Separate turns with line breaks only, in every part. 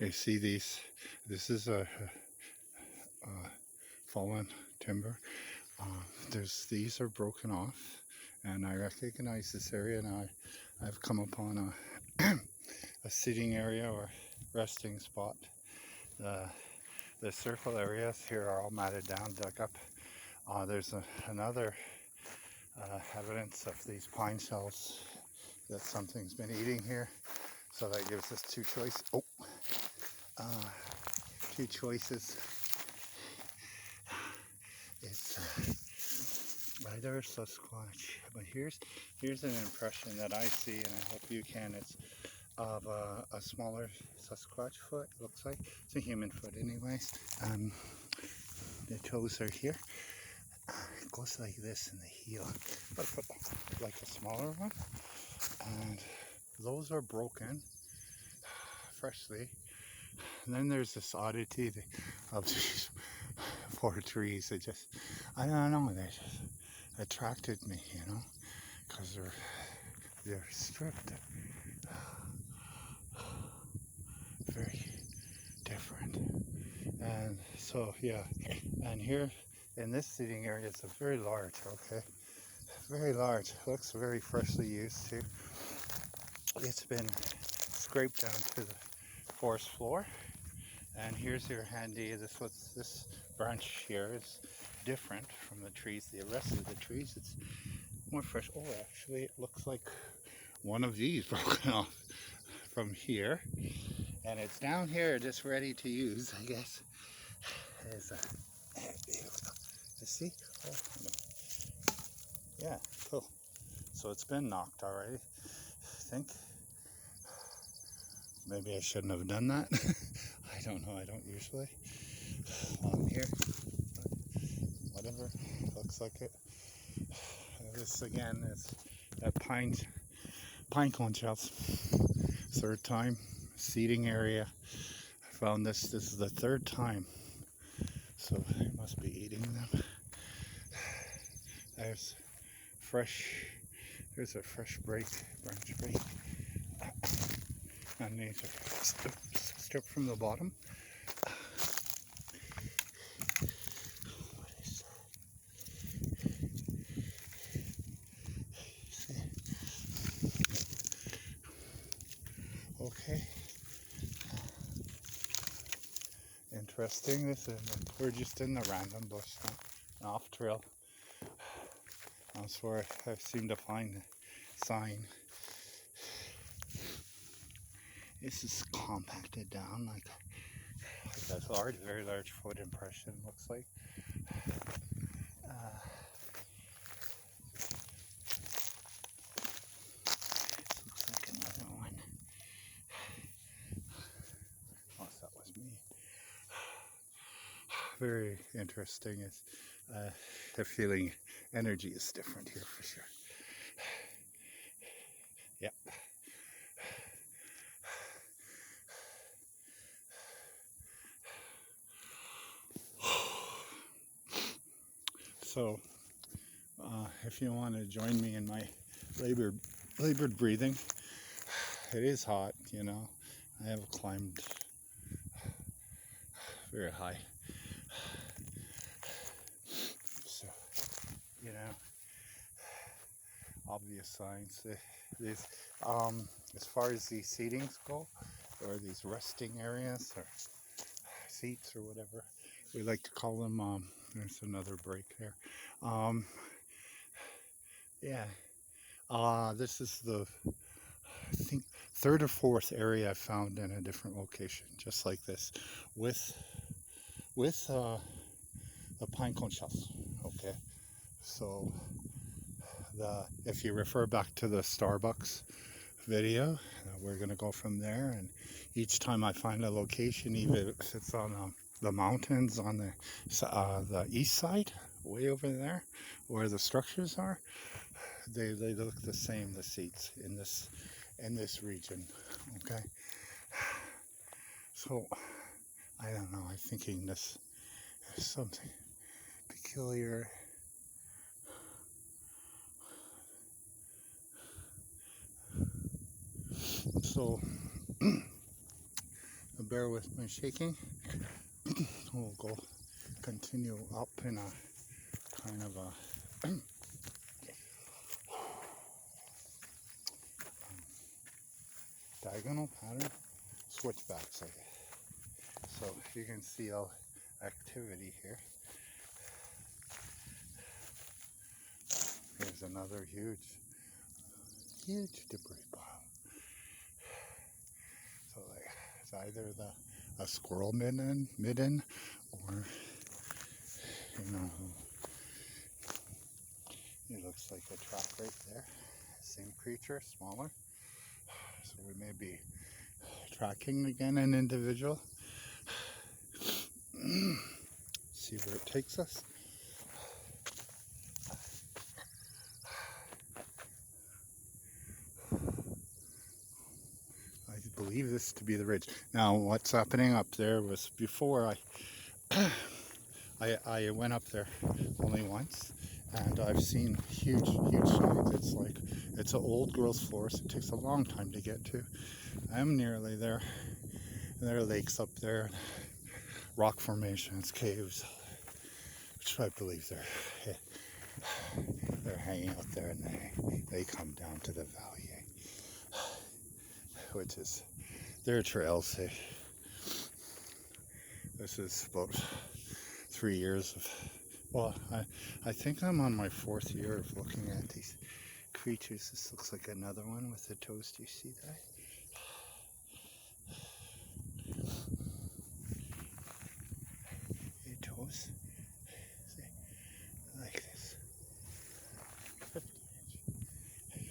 You see these? This is a fallen timber. These are broken off, and I recognize this area. And I've come upon a sitting area or resting spot. The circle areas here are all matted down, dug up. There's another evidence of these pine shells that something's been eating here. So that gives us two choices. Two choices. It's either Sasquatch, but here's an impression that I see, and I hope you can. It's of a smaller Sasquatch foot. Looks like it's a human foot, anyways. The toes are here. It goes like this in the heel, but like a smaller one, and those are broken freshly. And then there's this oddity of these four trees. I don't know, they just attracted me, because they're stripped. Very different. And so, yeah, and here in this seating area, it's a very large, okay? Very large. Looks very freshly used too. It's been scraped down to the forest floor. And here's your handy, this branch here is different from the trees, the rest of the trees. It's more fresh. Oh, actually, it looks like one of these broken off from here. And it's down here just ready to use, I guess. You see? Oh, yeah, cool. So it's been knocked already, I think. Maybe I shouldn't have done that. I don't know, I don't usually. On here, whatever, looks like it. This again is that pine cone shells. Third time, seating area. I found this is the third time. So I must be eating them. There's a fresh branch break. And these are stripped from the bottom. What is that? Okay. Interesting. We're just in the random bush now, off trail. That's where I seem to find the sign. This is compacted down like a large, very large foot impression, looks like. Looks like another one. Unless that was me. Very interesting. It's the feeling, energy is different here for sure. Yep. So, if you want to join me in my labored breathing, it is hot, I have climbed very high. So, obvious signs. As far as these seatings go, or these resting areas, or seats, or whatever we like to call them, there's another break there. This is the, I think, third or fourth area I found in a different location, just like this, with the pine cone shells. Okay, so if you refer back to the Starbucks video, we're gonna go from there, and each time I find a location, even if it's on the mountains on the east side, way over there, where the structures are, they look the same, the seats in this region. Okay, so I don't know, I'm thinking this is something peculiar. So bear with my shaking. We'll go continue up in a kind of a diagonal pattern, switchbacks. So you can see all activity here. Here's another huge debris pile. So like it's either a squirrel midden or it looks like a track right there. Same creature, smaller. So we may be tracking again an individual. See where it takes us. I believe this to be the ridge. Now what's happening up there was before I went up there only once, and I've seen huge signs. It's an old growth forest. It takes a long time to get to. I'm nearly there. There are lakes up there, rock formations, caves, which I believe they're hanging out there, and they come down to the valley, which is their trails. This is about 3 years of, well, I think I'm on my 4th year of looking at these creatures. This looks like another one with the toes. Do you see that? The toes. See, like this. 50 inch.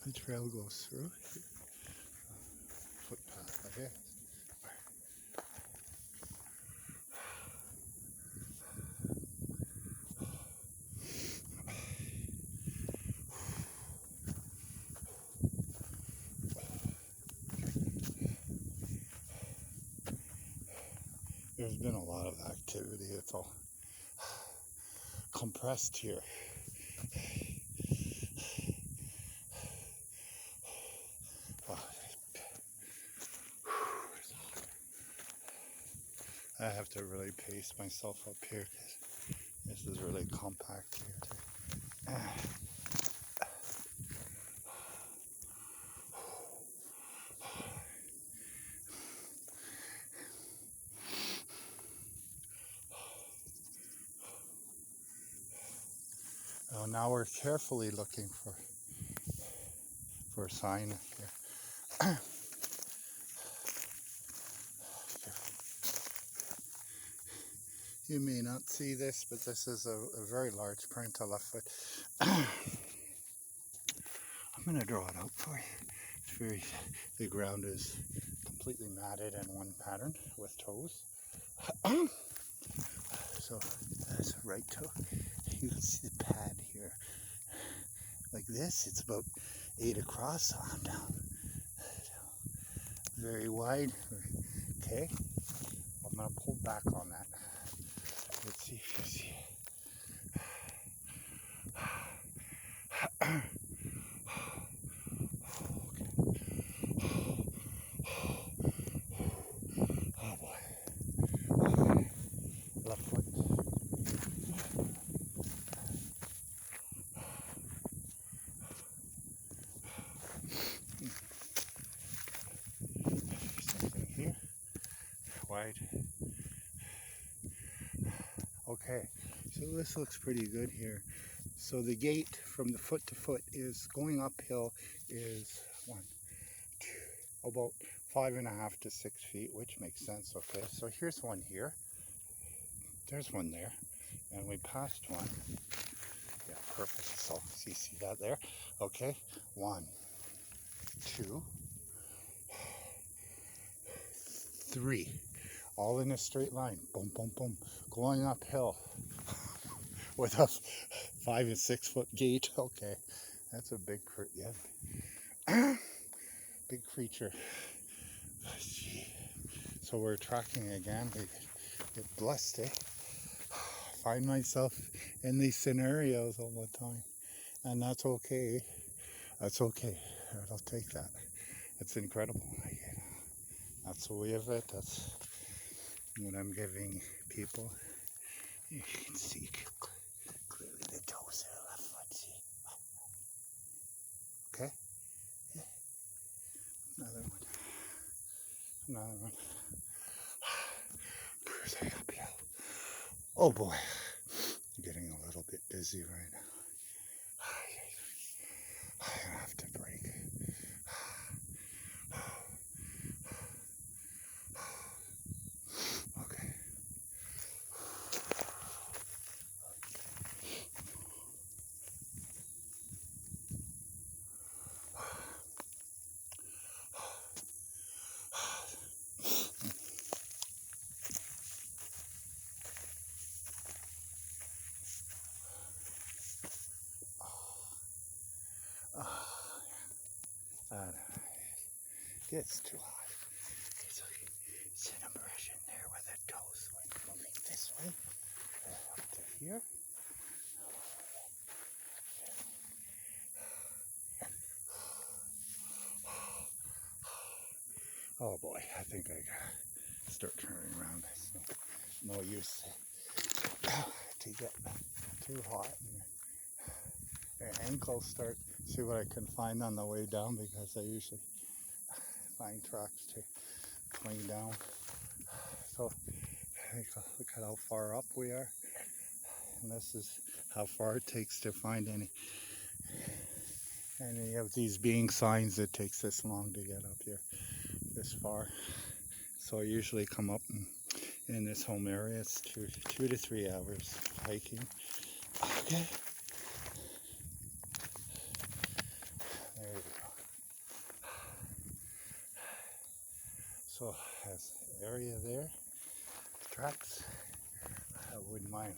The trail goes through here. Footpath ahead. There's been a lot of activity. It's all compressed here. I have to really pace myself up here because this is really compact here. Now we're carefully looking for a sign here. You may not see this, but this is a very large print, a left foot. I'm going to draw it out for you. The ground is completely matted in one pattern with toes. So that's a right toe. You can see the pad here. Like this, it's about 8 across on down. Very wide. Okay, I'm going to pull back on that. Let's see if you see. Oh boy. Okay. Left foot. Something here. Wide. Okay, so this looks pretty good here. So the gait from the foot to foot is going uphill is about 5.5 to 6 feet, which makes sense. Okay, so here's one here. There's one there, and we passed one. Yeah, perfect. So you see that there? Okay, 1, 2, 3, all in a straight line. Boom, boom, boom. Going uphill with a 5 and 6 foot gate. Okay, that's a big yeah. Big creature. Gee. So we're tracking again. We get blessed, eh? I find myself in these scenarios all the time, and that's okay. That's okay. I'll take that. It's incredible. That's the way of it. That's what I'm giving people. You can see clearly the toes are left foot. See? Okay. Yeah. Another one. Another one. Cruising uphill. Oh boy. I'm getting a little bit dizzy right now. I have to break. Okay. It's too hot. It's okay. Sit a brush in there where the toes went moving this way. Up to here. Oh boy, I think I gotta start turning around. It's no use to get too hot. And the ankles start, see what I can find on the way down, because I usually find tracks to clean down. So look at how far up we are. And this is how far it takes to find any of these being signs. It takes this long to get up here, this far. So I usually come up in this home area. It's 2 to 3 hours hiking. Okay. There you go. So has area there, tracks. I wouldn't mind.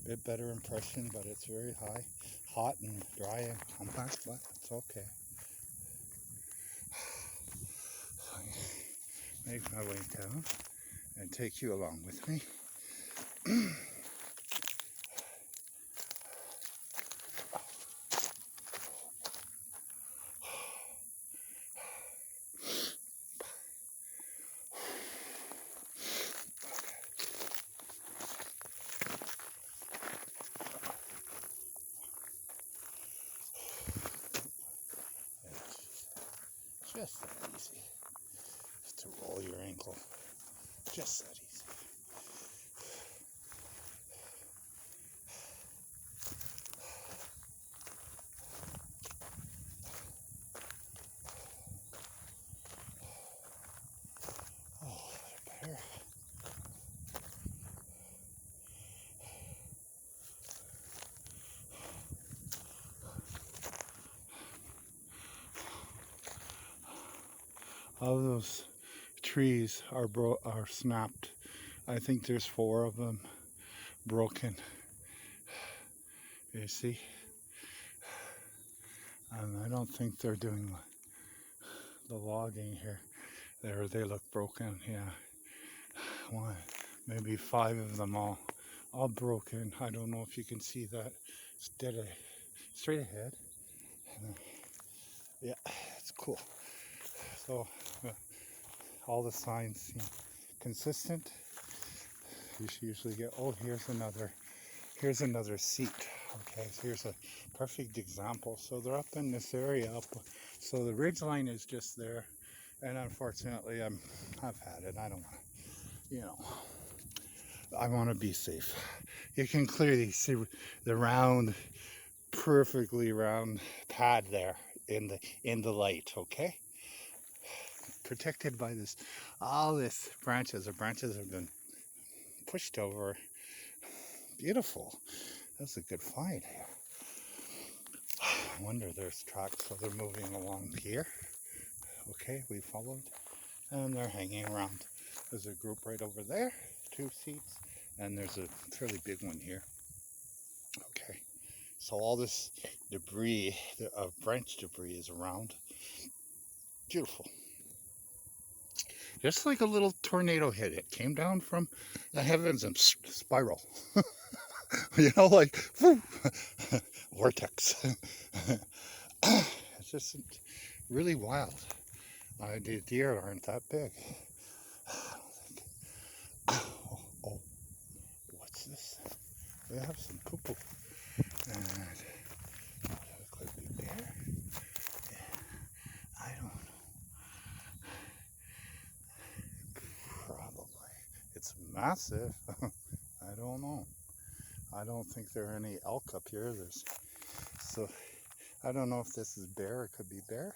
A bit better impression, but it's very high, hot and dry and compact, but it's okay. So I make my way down and take you along with me. Just that easy. Just to roll your ankle. Just that easy. Oh, better. All those trees are snapped. I think there's 4 of them broken. You see? And I don't think they're doing the logging here. They look broken. Yeah, 1, maybe 5 of them all broken. I don't know if you can see that. It's straight ahead. Yeah, it's cool. So all the signs seem consistent. You should usually get, oh, here's another seat. Okay, so here's a perfect example. So they're up in this area so the ridge line is just there, and unfortunately I've had it. I don't want to, I want to be safe. You can clearly see the round, perfectly round pad there in the light. Okay, protected by all this branches. The branches have been pushed over. Beautiful. That's a good find here. I wonder, there's tracks, so they're moving along here. Okay, we followed, and they're hanging around. There's a group right over there, 2 seats, and there's a fairly big one here. Okay, so all this debris, branch debris is around. Beautiful. Just like a little tornado hit. It came down from the heavens and spiral. You know, like, whoo, vortex. It's just really wild. The deer aren't that big. I don't think. Oh, what's this? We have some poo-poo. And it could be bear. I don't know. Probably. It's massive. I don't know. I don't think there are any elk up here. So I don't know if this is bear. It could be bear,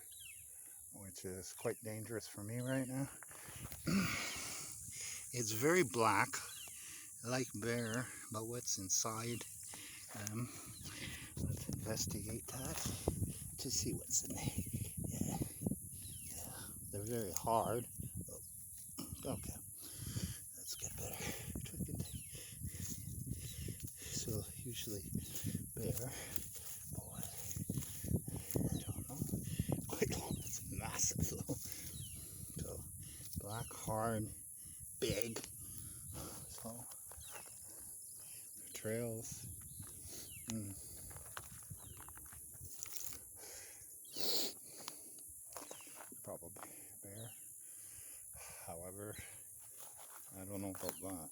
which is quite dangerous for me right now. It's very black, like bear, but what's inside? Let's investigate that to see what's in there. Yeah, they're very hard. Oh, okay, let's get better. So usually bear, boy, I don't know. Quite long. It's massive though. So black, hard, big. So trails. Probably bear. However, I don't know about that.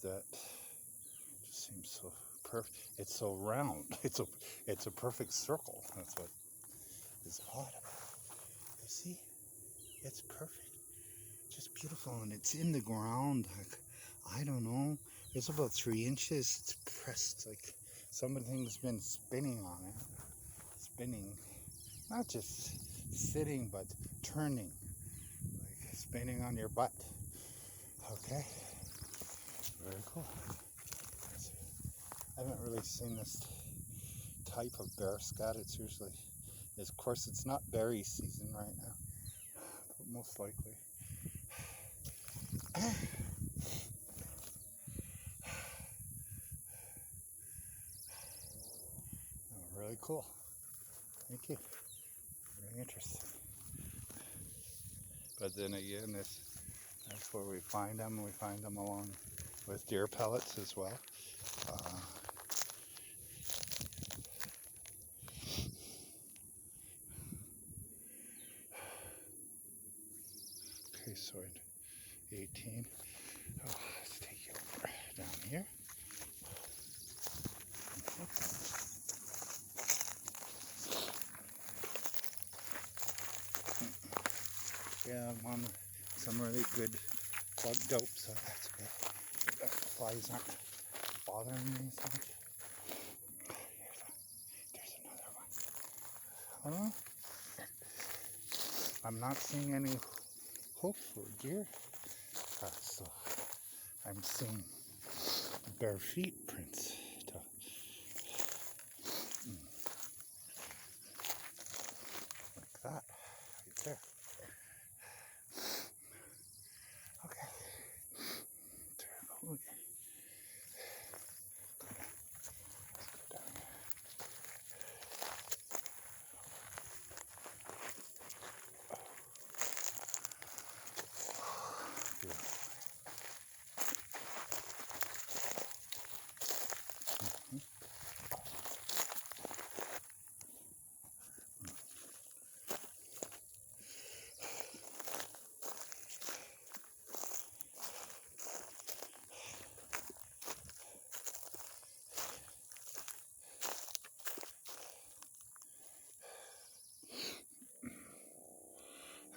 That just seems so perfect. It's so round. It's a perfect circle. That's what is odd about it. You see, it's perfect. Just beautiful, and it's in the ground. Like, I don't know. It's about 3 inches. It's pressed. Like something's been spinning on it. Spinning, not just sitting, but turning. Like spinning on your butt. Okay. Very cool. I haven't really seen this type of bear scat. It's usually, of course, it's not berry season right now, but most likely. Oh, really cool. Thank you. Very interesting. But then again, that's where we find them. We find them along with deer pellets as well. Okay, so in 18. Oh, let's take you over down here. Yeah, I'm on some really good bug dope, so that's good. The flies aren't bothering me so much. There's another one. I'm not seeing any hoofs or deer, so I'm seeing bare feet prints. Like that, right there. Okay. Let's go down here.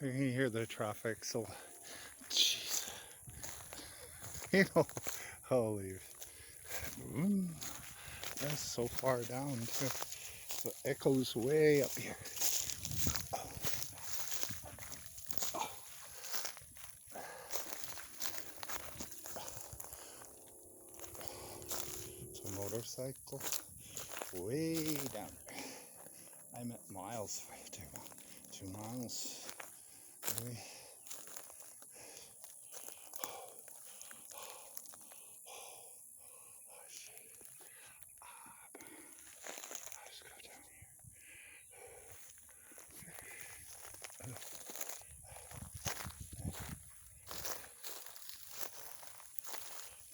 You can hear the traffic, so jeez, you know, holy, that's so far down too. So it echoes way up here. It's a motorcycle way down there. I'm at miles, 2 miles. Maybe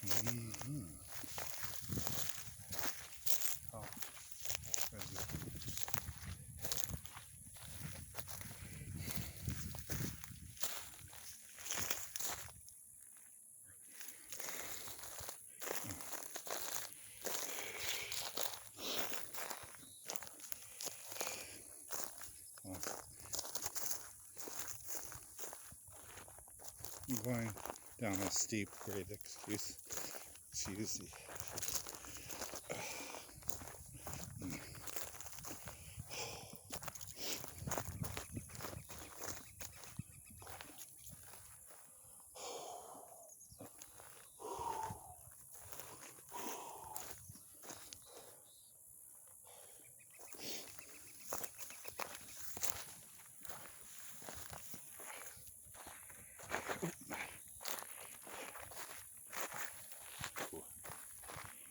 Mm-hmm. Oh, there's it. Oh, I'm going down a steep grade, excuse the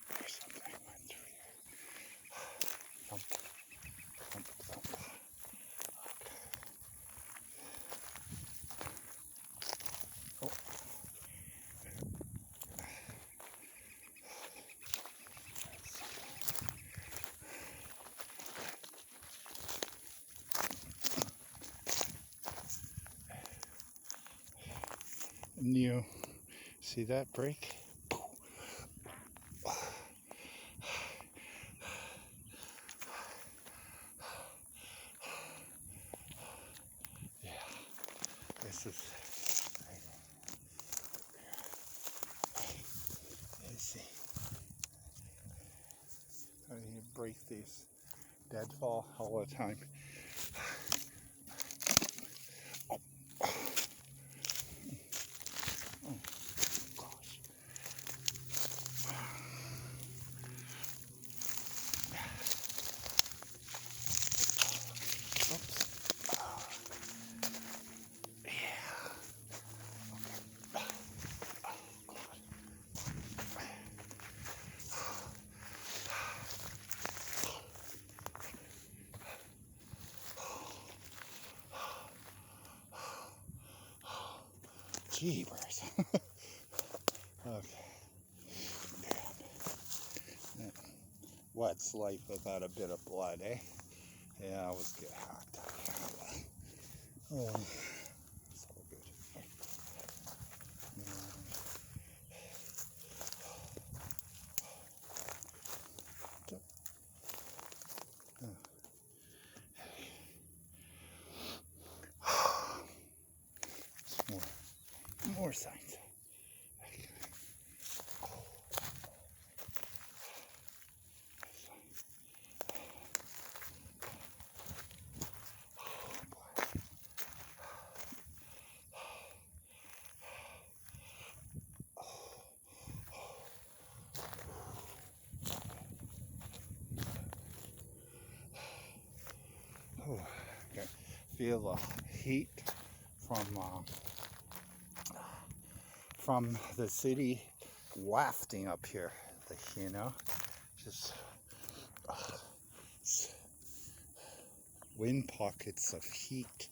there's something went through here. Thump, thump, thump. Oh, and you see that break? Yeah, this is. Let's see. How do you break these? Deadfall all the time. Oh, oh gosh. Oops. Yeah. Jeebers. Okay. Yeah. What's life without a bit of blood, eh? Yeah, I always get hacked. Oh, it's all good. More signs. Oh, okay. Feel the heat from the city wafting up here. You know, just wind pockets of heat.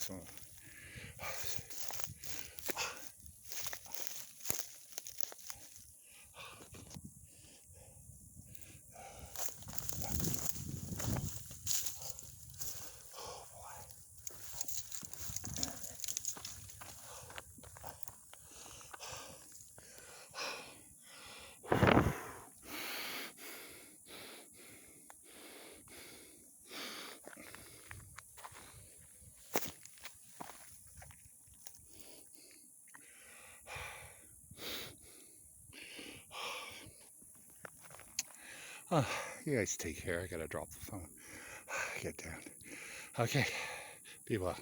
phone. You guys take care. I gotta drop the phone. Get down. Okay. Be well.